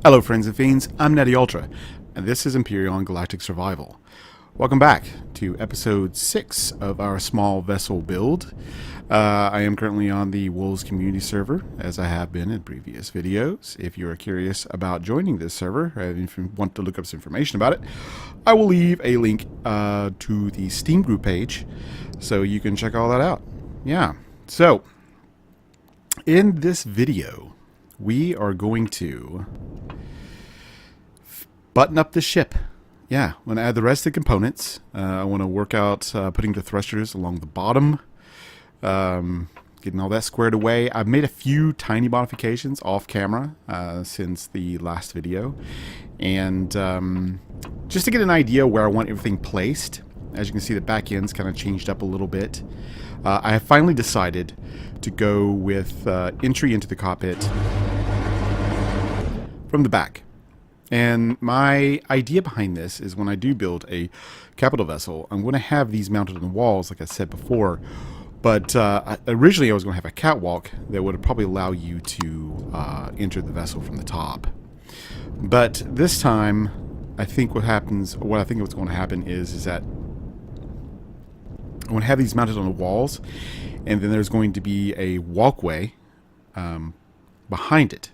Hello friends and fiends, I'm Netty Ultra, and this is Empyrion Galactic Survival. Welcome back to episode 6 of our small vessel build. I am currently on the Wolves community server, as I have been in previous videos. If you are curious about joining this server, or if you want to look up some information about it, I will leave a link to the Steam group page, so you can check all that out. Yeah, so, in this video, we are going to button up the ship. Yeah, I'm going to add the rest of the components. I want to work out putting the thrusters along the bottom, getting all that squared away. I've made a few tiny modifications off camera since the last video, and just to get an idea where I want everything placed. As you can see, the back end's kind of changed up a little bit. I have finally decided to go with entry into the cockpit from the back. And my idea behind this is when I do build a capital vessel, I'm going to have these mounted on the walls, like I said before. But originally I was going to have a catwalk that would probably allow you to enter the vessel from the top. But this time, I think what happens, what I think what's going to happen is that I'm going to have these mounted on the walls, and then there's going to be a walkway behind it.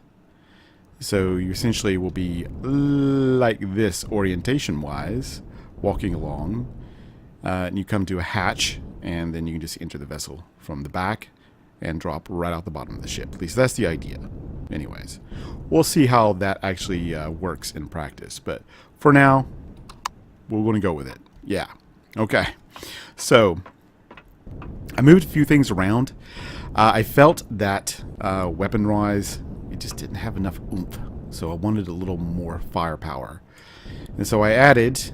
So you essentially will be like this orientation-wise, walking along, and you come to a hatch, and then you can just enter the vessel from the back and drop right out the bottom of the ship. At least that's the idea. Anyways, we'll see how that actually works in practice. But for now, we're going to go with it. Yeah. Okay. So I moved a few things around. I felt that weapon-wise, it just didn't have enough oomph, so I wanted a little more firepower. And so I added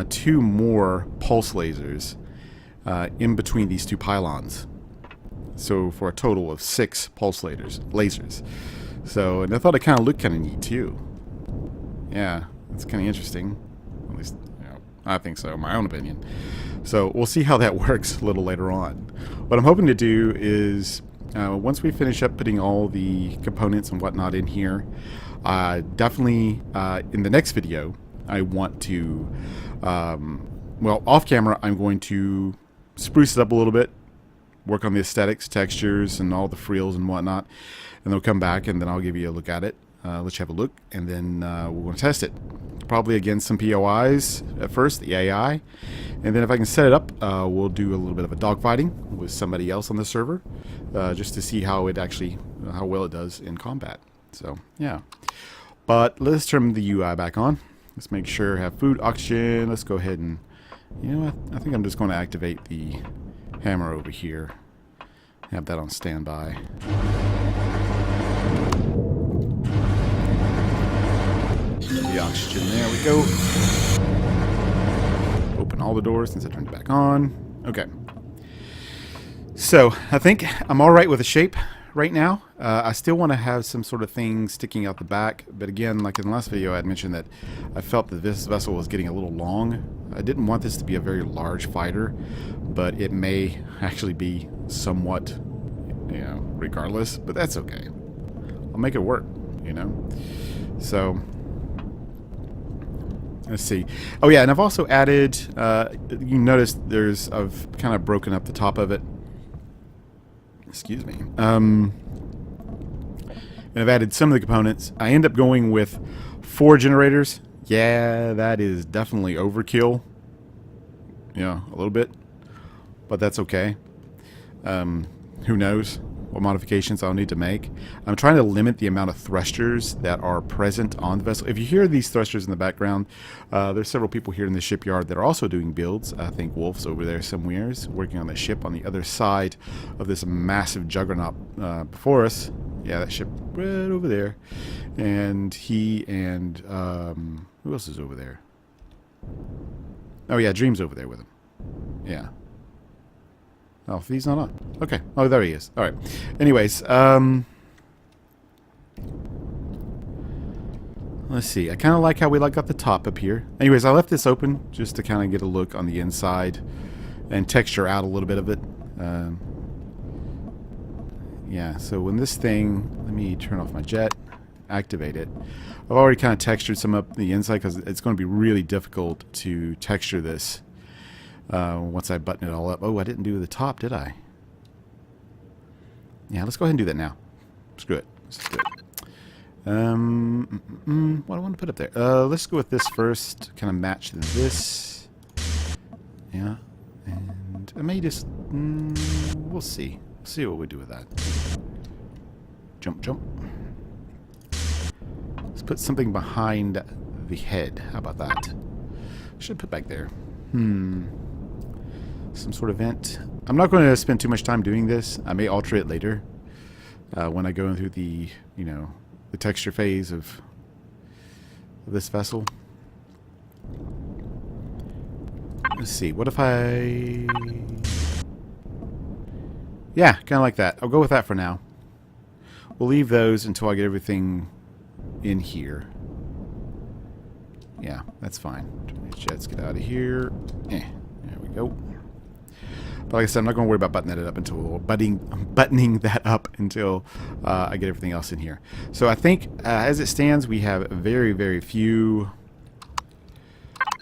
2 more pulse lasers in between these 2 pylons. So for a total of 6 pulse lasers. So, and I thought it kind of looked kind of neat too. Yeah, it's kind of interesting. At least, you know, I think so, in my own opinion. So we'll see how that works a little later on. What I'm hoping to do is once we finish up putting all the components and whatnot in here, definitely in the next video, I want to, well, off camera, I'm going to spruce it up a little bit, work on the aesthetics, textures, and all the frills and whatnot, and they'll come back, and then I'll give you a look at it, let you have a look, and then we're going to test it. Probably against some POIs at first, the AI, and then if I can set it up, we'll do a little bit of a dogfighting with somebody else on the server, just to see how it actually, how well it does in combat. So yeah, but let's turn the UI back on. Let's make sure have food, oxygen. Let's go ahead and, you know, I think I'm just going to activate the hammer over here. Have that on standby. The oxygen, there we go. Open all the doors since I turned it back on. Okay. So, I think I'm alright with the shape right now. I still want to have some sort of thing sticking out the back, but again, like in the last video, I had mentioned that I felt that this vessel was getting a little long. I didn't want this to be a very large fighter, but it may actually be somewhat, you know, regardless, but that's okay. I'll make it work, you know? So, let's see. Oh yeah, and I've also added, you notice I've kind of broken up the top of it. Excuse me. And I've added some of the components. I end up going with 4 generators. Yeah, that is definitely overkill. Yeah, a little bit. But that's okay. Who knows what modifications I'll need to make. I'm trying to limit the amount of thrusters that are present on the vessel. If you hear these thrusters in the background, there's several people here in the shipyard that are also doing builds. I think Wolf's over there somewhere, working on the ship on the other side of this massive juggernaut before us. Yeah, that ship right over there. And he and, who else is over there? Oh yeah, Dream's over there with him. Yeah. Oh, he's not on. Okay. Oh, there he is. All right. Anyways, let's see. I kind of like how we got the top up here. Anyways, I left this open just to kind of get a look on the inside and texture out a little bit of it. Yeah, so when this thing, let me turn off my jet. activate it. I've already kind of textured some up the inside because it's going to be really difficult to texture this once I button it all up. Oh, I didn't do the top, did I? Yeah, let's go ahead and do that now. Screw it. Let's just do it. What do I want to put up there? Let's go with this first. Kind of match this. Yeah. And I may just... we'll see. See what we do with that. Jump, jump. Let's put something behind the head. How about that? Should put back there. Some sort of vent. I'm not going to spend too much time doing this. I may alter it later when I go through the, you know, the texture phase of this vessel. Let's see. What if I... Yeah, kind of like that. I'll go with that for now. We'll leave those until I get everything in here. Yeah, that's fine. Jets, get out of here. There we go. But like I said, I'm not going to worry about buttoning that up until buttoning that up until I get everything else in here. So I think as it stands, we have very, very few.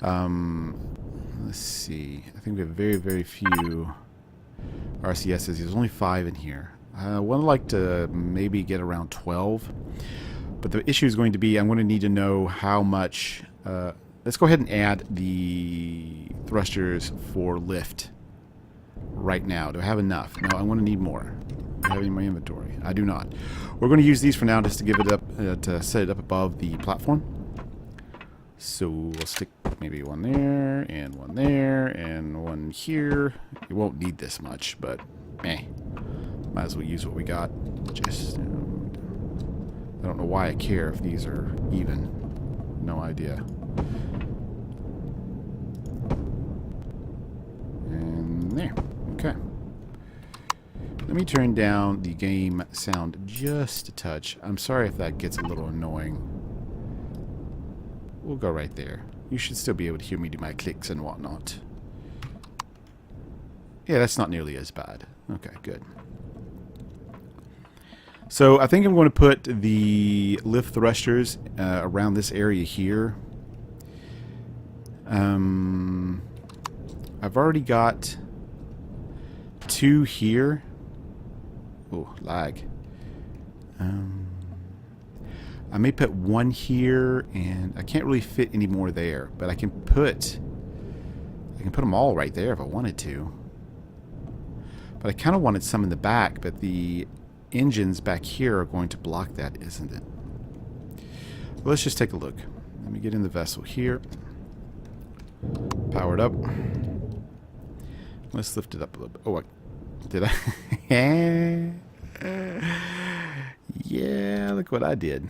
Let's see. I think we have very, very few RCSs. There's only 5 in here. I would like to maybe get around 12. But the issue is going to be I'm going to need to know how much. Let's go ahead and add the thrusters for lift right now. Do I have enough? No, I want to need more. Do I have any in my inventory? I do not. We're going to use these for now just to give it up, to set it up above the platform. So we'll stick maybe one there, and one here. You won't need this much, but might as well use what we got. Just, I don't know why I care if these are even. No idea. And there. Okay. Let me turn down the game sound just a touch. I'm sorry if that gets a little annoying. We'll go right there. You should still be able to hear me do my clicks and whatnot. Yeah, that's not nearly as bad. Okay, good. So I think I'm going to put the lift thrusters around this area here. I've already got 2 here. Oh, lag. I may put 1 here, and I can't really fit any more there, but I can put them all right there if I wanted to. But I kind of wanted some in the back, but the engines back here are going to block that, isn't it? Well, let's just take a look. Let me get in the vessel here. Power it up. Let's lift it up a little bit. Oh, did I? Yeah, look what I did.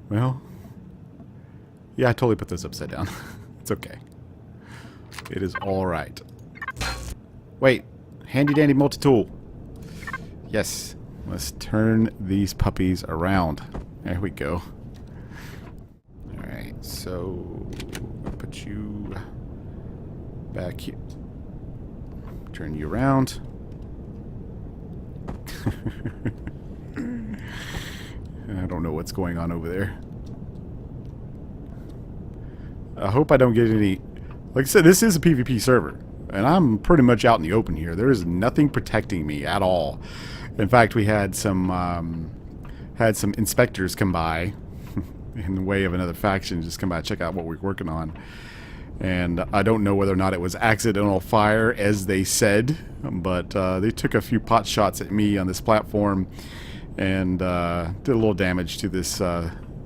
Well, yeah, I totally put those upside down. It's okay. It is all right. Wait, handy dandy multi-tool. Yes, let's turn these puppies around. There we go. All right, so I'll put you back here. Turn you around. I don't know what's going on over there. I hope I don't get any... Like I said, this is a PvP server. And I'm pretty much out in the open here. There is nothing protecting me at all. In fact, we had some inspectors come by in the way of another faction, just come by and check out what we're working on. And I don't know whether or not it was accidental fire, as they said, but they took a few pot shots at me on this platform and did a little damage to this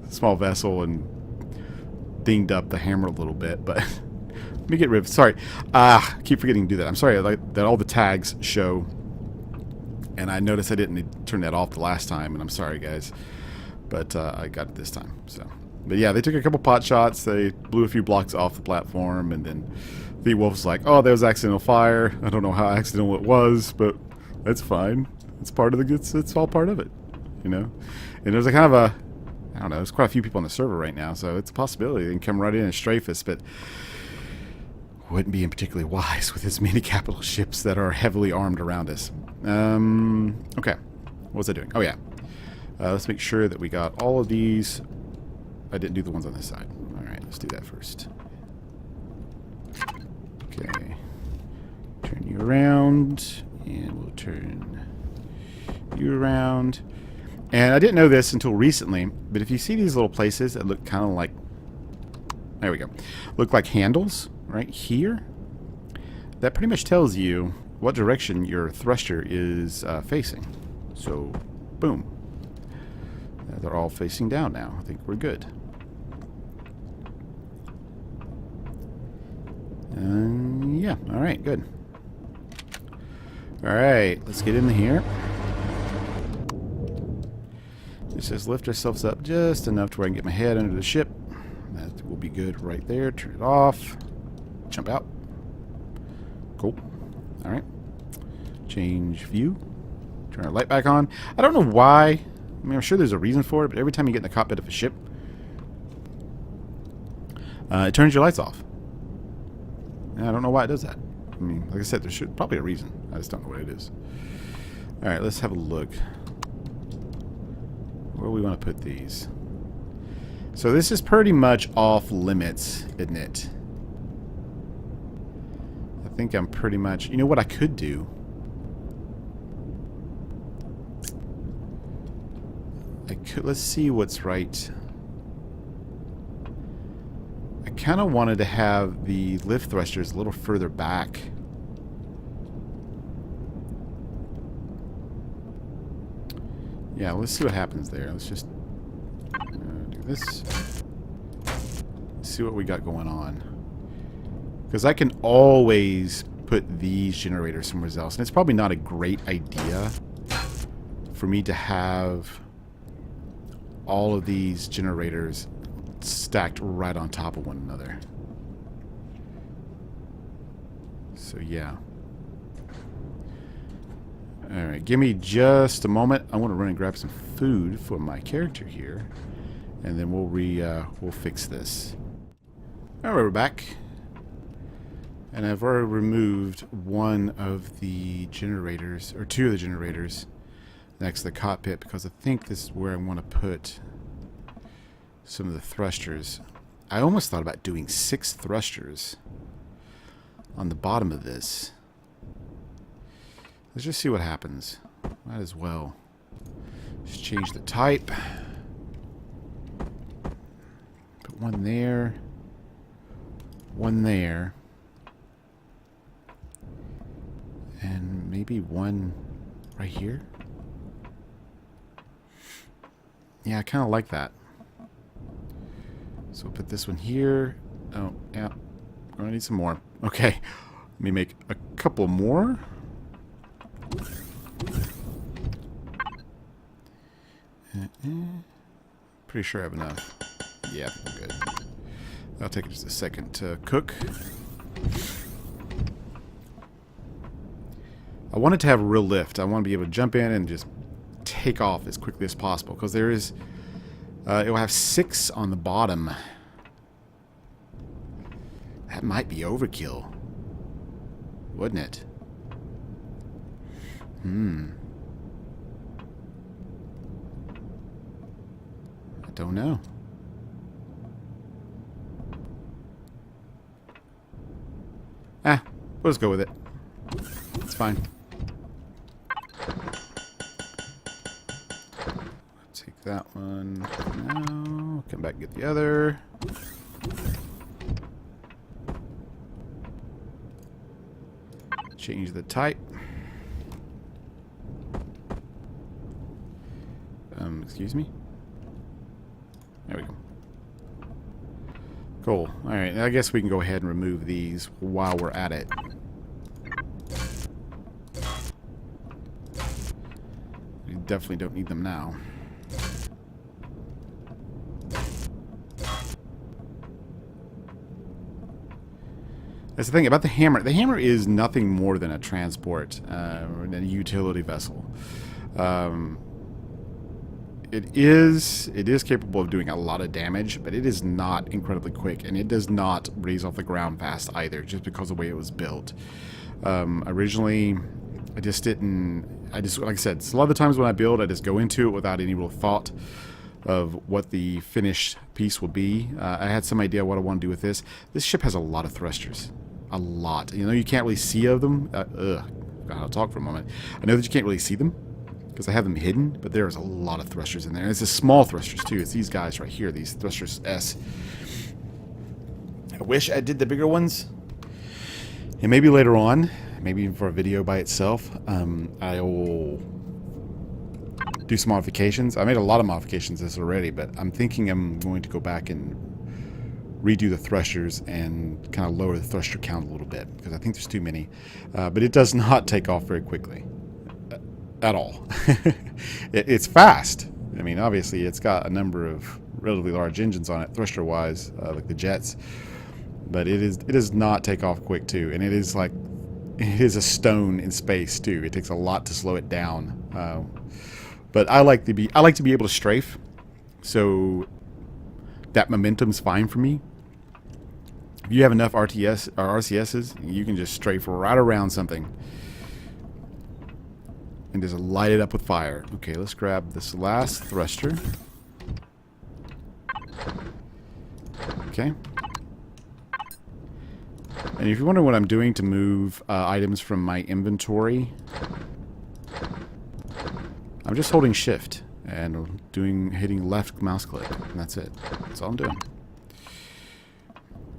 small vessel and dinged up the hammer a little bit. But let me get rid of... Sorry. I keep forgetting to do that. I'm sorry that all the tags show. And I noticed I didn't turn that off the last time, and I'm sorry, guys. But I got it this time, so... But yeah, they took a couple pot shots. They blew a few blocks off the platform, and then the Wolf's like, "Oh, there was accidental fire. I don't know how accidental it was, but that's fine. It's part of the. It's all part of it, you know." And there's a kind of a, I don't know. There's quite a few people on the server right now, so it's a possibility they can come right in and strafe us, but wouldn't be particularly wise with as many capital ships that are heavily armed around us. Okay. What was I doing? Oh, yeah. Let's make sure that we got all of these. I didn't do the ones on this side. Alright, let's do that first. Okay. Turn you around. And we'll turn you around. And I didn't know this until recently, but if you see these little places that look kind of like... There we go. Look like handles right here. That pretty much tells you what direction your thruster is facing. So, boom. They're all facing down now. I think we're good. Yeah, alright, good. Alright, let's get in here. It says lift ourselves up just enough to where I can get my head under the ship. That will be good right there. Turn it off. Jump out. Cool. Alright. Change view. Turn our light back on. I don't know why. I mean, I'm sure there's a reason for it, but every time you get in the cockpit of a ship, it turns your lights off. And I don't know why it does that. I mean, like I said, there should probably a reason. I just don't know what it is. Alright, let's have a look. Where do we want to put these? So this is pretty much off limits, isn't it? I think I'm pretty much... You know what I could do? Let's see what's right. I kind of wanted to have the lift thrusters a little further back. Yeah, let's see what happens there. Let's just do this. Let's see what we got going on. Because I can always put these generators somewhere else. And it's probably not a great idea for me to have all of these generators stacked right on top of one another. So yeah. Alright, give me just a moment. I want to run and grab some food for my character here. And then we'll fix this. Alright, we're back. And I've already removed one of the generators, or two of the generators next to the cockpit, because I think this is where I want to put some of the thrusters. I almost thought about doing 6 thrusters on the bottom of this. Let's just see what happens. Might as well. Just change the type. Put one there. One there. And maybe one right here. Yeah, I kind of like that. So we'll put this one here. Oh, yeah. We're going to need some more. Okay. Let me make a couple more. Pretty sure I have enough. Yeah, I'm good. That'll take just a second to cook. I wanted to have a real lift. I want to be able to jump in and just take off as quickly as possible, because there is it will have 6 on the bottom. That might be overkill, wouldn't it? I don't know. We'll just go with it. It's fine. Take that one now. Come back and get the other. Change the type. Excuse me? There we go. Cool. Alright, I guess we can go ahead and remove these while we're at it. We definitely don't need them now. That's the thing about the hammer. The hammer is nothing more than a transport, a utility vessel. It is capable of doing a lot of damage, but it is not incredibly quick, and it does not raise off the ground fast either, just because of the way it was built. Originally, I just didn't... I just, like I said, a lot of the times when I build, I just go into it without any real thought of what the finished piece will be. I had some idea what I want to do with this. This ship has a lot of thrusters. A lot. You know, you can't really see of them. I'll talk for a moment. I know that you can't really see them because I have them hidden, but there's a lot of thrusters in there. And it's the small thrusters too. It's these guys right here, these thrusters S. I wish I did the bigger ones. And maybe later on, maybe even for a video by itself, I will do some modifications. I made a lot of modifications to this already, but I'm thinking I'm going to go back and redo the thrusters and kind of lower the thruster count a little bit because I think there's too many. But it does not take off very quickly at all. It's fast. I mean, obviously, it's got a number of relatively large engines on it, thruster-wise, like the jets. But it does not take off quick too, and it is a stone in space too. It takes a lot to slow it down. But I like to be able to strafe, so that momentum's fine for me. If you have enough RTS or RCSs, you can just strafe right around something and just light it up with fire. Okay, let's grab this last thruster. Okay. And if you're wondering what I'm doing to move items from my inventory, I'm just holding shift and hitting left mouse click, and that's it. That's all I'm doing.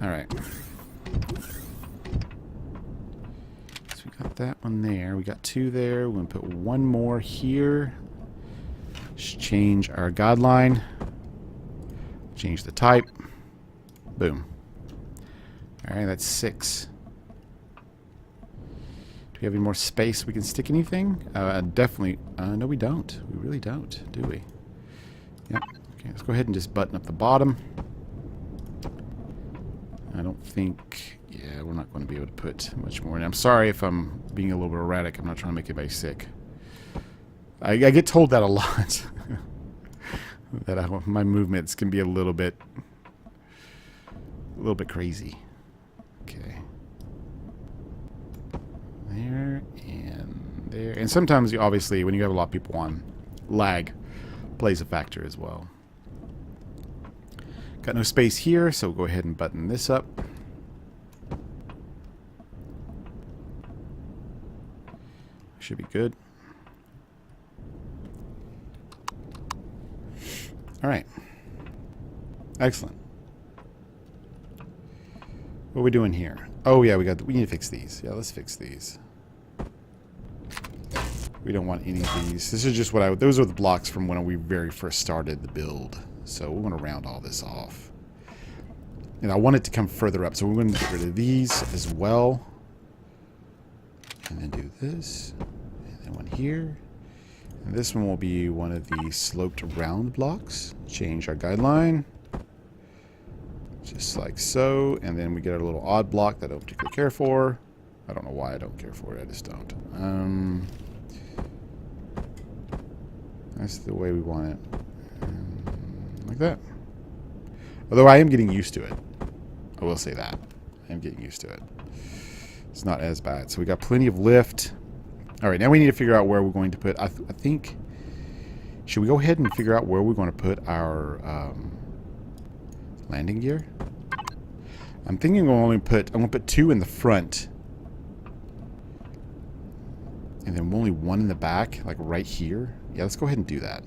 Alright. So we got that one there. We got two there. We're going to put one more here. Just change our guideline. Change the type. Boom. Alright, that's 6. Do we have any more space we can stick anything? Definitely. No, we don't. We really don't, do we? Yep. Okay, let's go ahead and just button up the bottom. I don't think... Yeah, we're not going to be able to put much more in. I'm sorry if I'm being a little bit erratic. I'm not trying to make anybody sick. I get told that a lot. That my movements can be a little bit crazy. Okay. There and there. And sometimes, obviously, when you have a lot of people on, lag plays a factor as well. Got no space here, so we'll go ahead and button this up. Should be good. Alright. Excellent. What are we doing here? Oh yeah, we need to fix these. Yeah, let's fix these. We don't want any of these. This is just those are the blocks from when we very first started the build. So we're going to round all this off. And I want it to come further up, so we're going to get rid of these as well. And then do this. And then one here. And this one will be one of the sloped round blocks. Change our guideline. Just like so. And then we get our little odd block that I don't particularly care for. I don't know why I don't care for it. I just don't. That's the way we want it. Like that. Although I am getting used to it. I will say that. I am getting used to it. It's not as bad. So we got plenty of lift. Alright, now we need to figure out where we're going to put... I think... Should we go ahead and figure out where we're going to put our landing gear? I'm thinking I'm going to put 2 in the front. And then only 1 in the back, like right here. Yeah, let's go ahead and do that.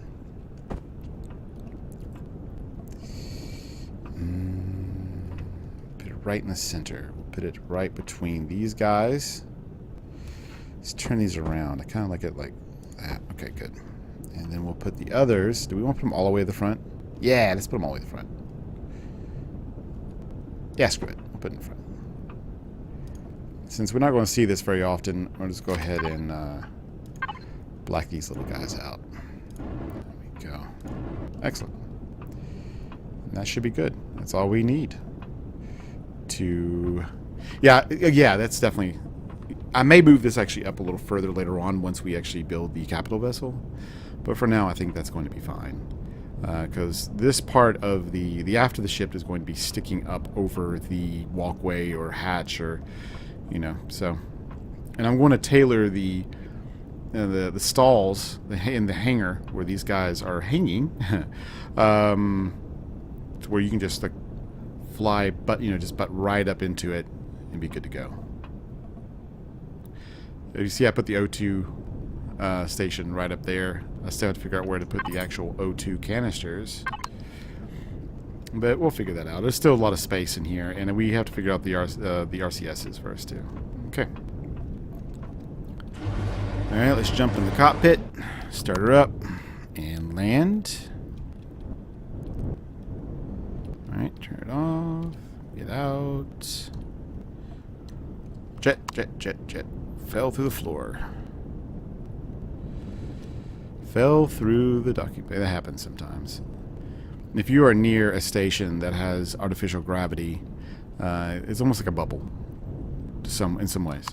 Put it right in the center. We'll put it right between these guys. Let's turn these around. I kind of like it like that. Okay, good. And then we'll put the others. Do we want to put them all the way to the front? Yeah, let's put them all the way to the front. Yeah, screw it. We'll put it in the front. Since we're not going to see this very often, we'll just go ahead and black these little guys out. There we go. Excellent. And that should be good. That's all we need to... Yeah, that's definitely... I may move this actually up a little further later on once we actually build the capital vessel. But for now, I think that's going to be fine. Because this part of the aft of the ship is going to be sticking up over the walkway or hatch or... You know, so... And I'm going to tailor the the stalls in the hangar where these guys are hanging, to where you can just like fly, just butt right up into it and be good to go. You see, I put the O2 station right up there. I still have to figure out where to put the actual O2 canisters. But we'll figure that out. There's still a lot of space in here, and we have to figure out the RCSs first, too. Okay. Alright, let's jump in the cockpit, start her up, and land. Alright, turn it off, get out. Jet, jet, jet, jet. Fell through the floor. Fell through the docking bay. That happens sometimes. If you are near a station that has artificial gravity, it's almost like a bubble. In some ways,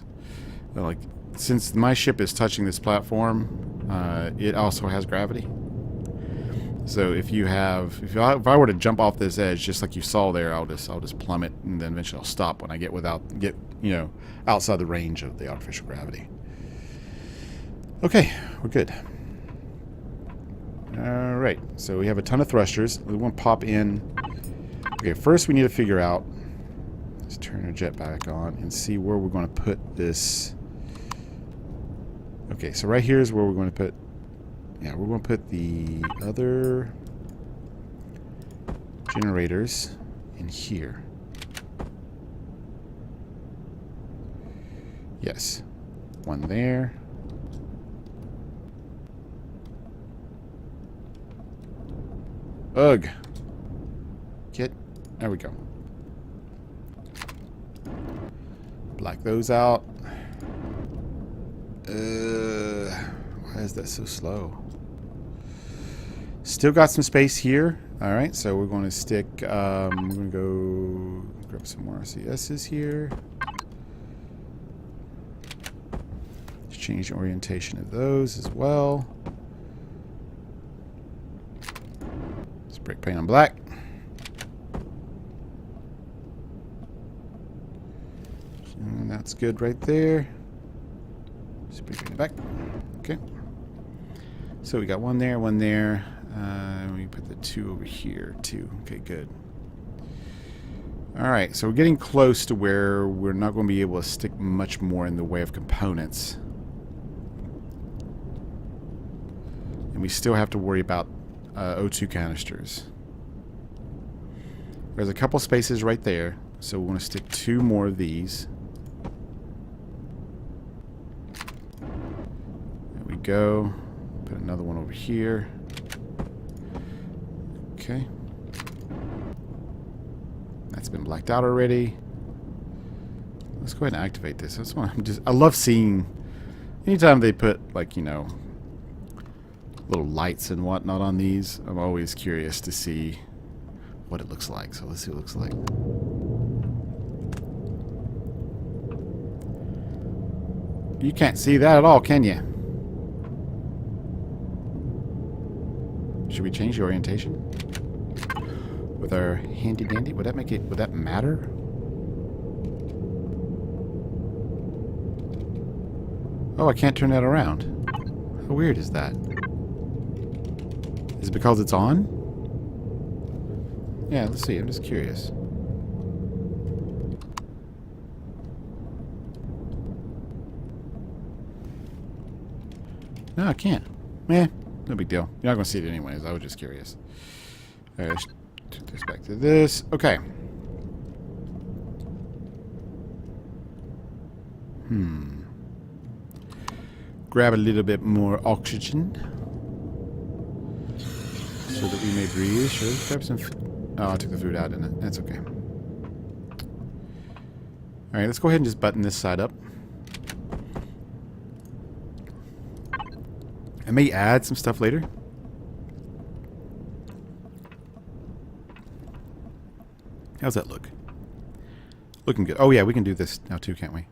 like since my ship is touching this platform, it also has gravity. So if I were to jump off this edge, just like you saw there, I'll just plummet, and then eventually I'll stop when I get outside the range of the artificial gravity. Okay, we're good. Alright, so we have a ton of thrusters. We want to pop in. Okay, first we need to figure out, let's turn our jet back on and see where we're going to put this. Okay, so right here is where we're going to put, we're going to put the other generators in here. Yes, one there. Ugh. There we go. Black those out. Why is that so slow? Still got some space here. Alright, so we're going to stick, we're going to go grab some more RCSs here. Let's change the orientation of those as well. Brake paint on black. And that's good right there. Spray paint it back. Okay. So we got one there, one there. We put the two over here too. Okay, good. Alright, so we're getting close to where we're not going to be able to stick much more in the way of components. And we still have to worry about O2 canisters. There's a couple spaces right there, so we want to stick two more of these. There we go. Put another one over here. Okay. That's been blacked out already. Let's go ahead and activate this. I love seeing anytime they put little lights and whatnot on these. I'm always curious to see what it looks like. So let's see what it looks like. You can't see that at all, can you? Should we change the orientation? With our handy dandy? Would that matter? Oh, I can't turn that around. How weird is that? Is it because it's on? Yeah, let's see. I'm just curious. No, I can't. No big deal. You're not going to see it anyways. I was just curious. Alright, let's turn this back to this. Okay. Grab a little bit more oxygen so that we may breathe. Sure, grab some oh, I took the food out, didn't it? That's okay. Alright, let's go ahead and just button this side up. I may add some stuff later. How's that look? Looking good. Oh yeah, we can do this now too, can't we?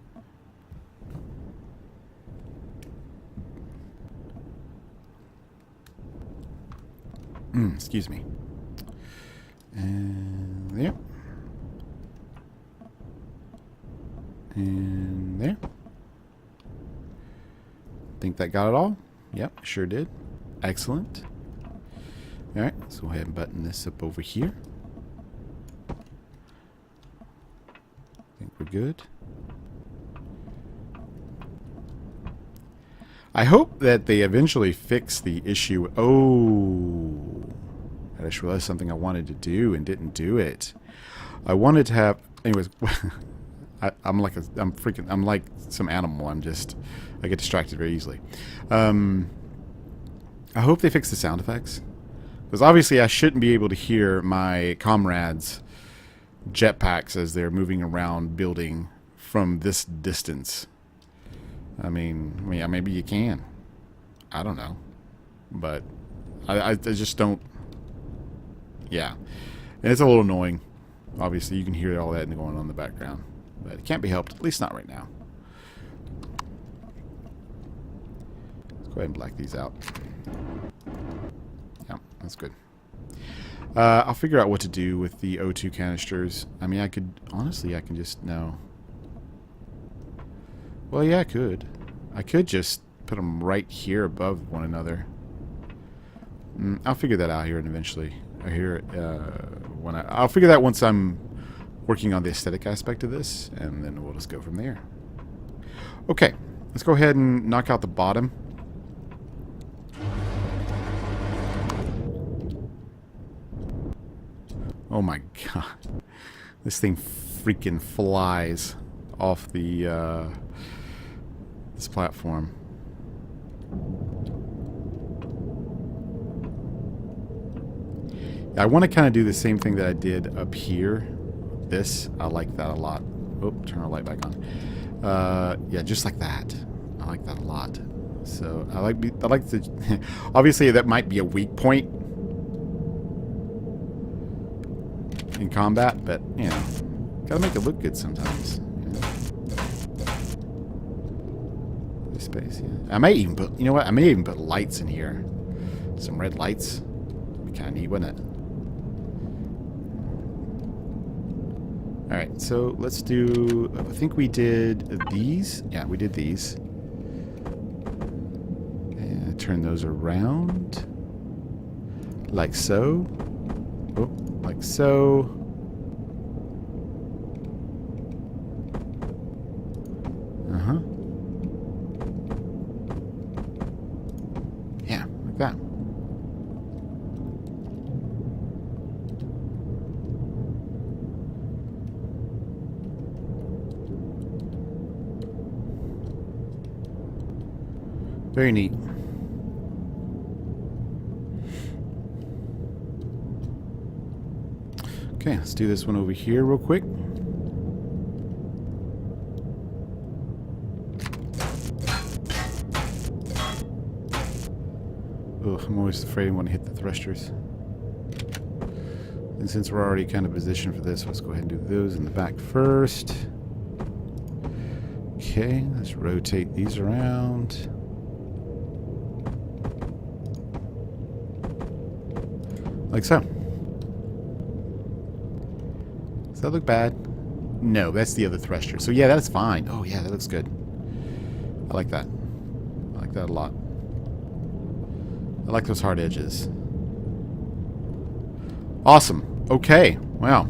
Excuse me. And there. And there. I think that got it all. Yep, sure did. Excellent. Alright, let's go ahead and button this up over here. I think we're good. I hope that they eventually fix the issue. Oh, I just realized something I wanted to do and didn't do it. I wanted to have, anyways. I'm like some animal. I get distracted very easily. I hope they fix the sound effects, because obviously I shouldn't be able to hear my comrades' jetpacks as they're moving around building from this distance. I mean, maybe you can. I don't know. But I just don't. Yeah. And it's a little annoying. Obviously, you can hear all that going on in the background. But it can't be helped. At least not right now. Let's go ahead and black these out. Yeah, that's good. I'll figure out what to do with the O2 canisters. I mean, I could... Honestly, I can just... No. Well, yeah, I could. I could just put them right here above one another. I'll figure that out here and eventually. I'll figure that once I'm working on the aesthetic aspect of this, and then we'll just go from there. Okay, let's go ahead and knock out the bottom. Oh my god. This thing freaking flies off the this platform. I want to kind of do the same thing that I did up here. This, I like that a lot. Oh, turn our light back on. Yeah, just like that. I like that a lot. So I like the. Obviously, that might be a weak point in combat, but you know, gotta make it look good sometimes. You know? Space. Yeah. I may even put. You know what? I may even put lights in here. Some red lights. Would be kind of neat, wouldn't it? Alright, so let's do... I think we did these. Yeah, we did these. And turn those around. Like so. Oh, like so. Uh-huh. Yeah, like that. Very neat. Okay, let's do this one over here real quick. Ugh, I'm always afraid I want to hit the thrusters. And since we're already kind of positioned for this, let's go ahead and do those in the back first. Okay, let's rotate these around. Like so. Does that look bad? No, that's the other thruster. So yeah, that's fine. Oh yeah, that looks good. I like that. I like that a lot. I like those hard edges. Awesome. Okay. Wow.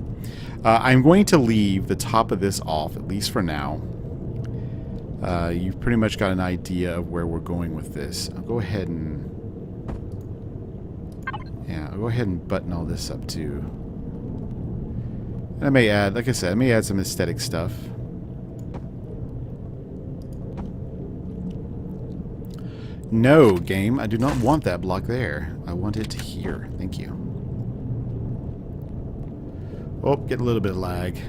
I'm going to leave the top of this off, at least for now. You've pretty much got an idea of where we're going with this. I'll go ahead and... Yeah, I'll go ahead and button all this up too. And I may add, like I said, I may add some aesthetic stuff. No, game, I do not want that block there. I want it here. Thank you. Oh, getting a little bit of lag.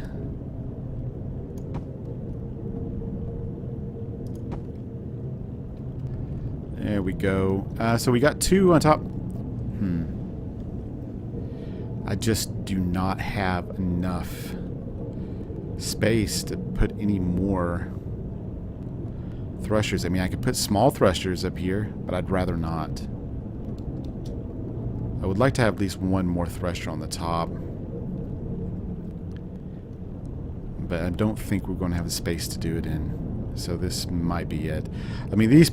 There we go. So we got two on top. I just do not have enough space to put any more thrusters. I mean, I could put small thrusters up here, but I'd rather not. I would like to have at least one more thruster on the top. But I don't think we're going to have the space to do it in. So this might be it. I mean, these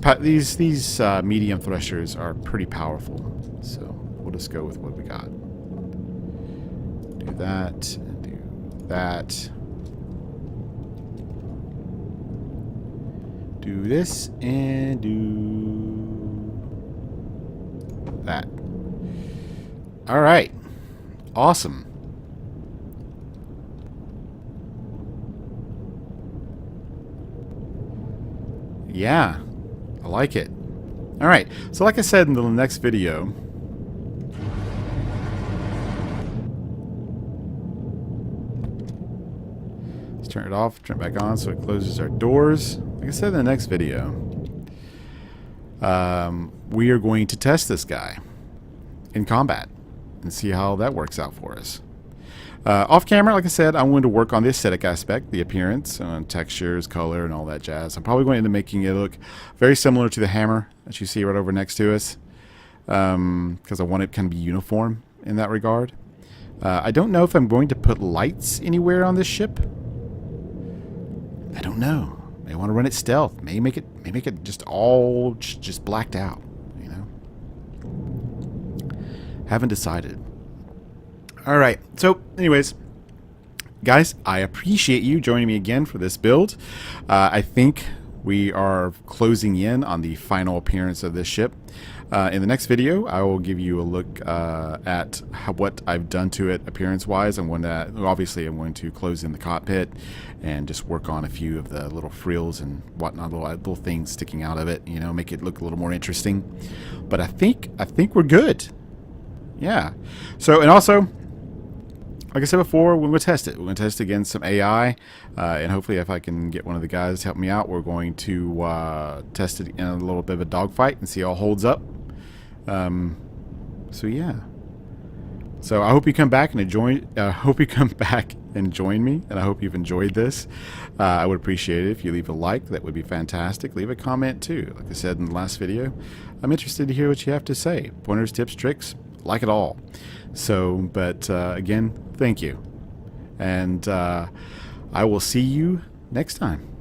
medium thrusters are pretty powerful. So we'll just go with what we got. Do that, and do that. Do this, and do that. All right. Awesome. Yeah, I like it. All right, so like I said in the next video, let's turn it off, turn it back on so it closes our doors. Like I said in the next video, we are going to test this guy in combat and see how that works out for us. Off camera, like I said, I'm going to work on the aesthetic aspect, the appearance, textures, color, and all that jazz. I'm probably going to end up making it look very similar to the hammer that you see right over next to us, because I want it kind of be uniform in that regard. I don't know if I'm going to put lights anywhere on this ship. I don't know. May want to run it stealth. May make it just all just blacked out. You know, haven't decided. All right. So, anyways, guys, I appreciate you joining me again for this build. I think we are closing in on the final appearance of this ship. In the next video, I will give you a look at what I've done to it appearance-wise. I'm going to close in the cockpit and just work on a few of the little frills and whatnot, little things sticking out of it. You know, make it look a little more interesting. But I think we're good. Yeah. So, and also, like I said before, we're going to test it. We're going to test against some AI, and hopefully if I can get one of the guys to help me out, we're going to test it in a little bit of a dogfight and see how it holds up. So yeah. So I hope you come back and join me, and I hope you've enjoyed this. I would appreciate it if you leave a like. That would be fantastic. Leave a comment too. Like I said in the last video, I'm interested to hear what you have to say. Pointers, tips, tricks, like it all. So, but again, thank you. And I will see you next time.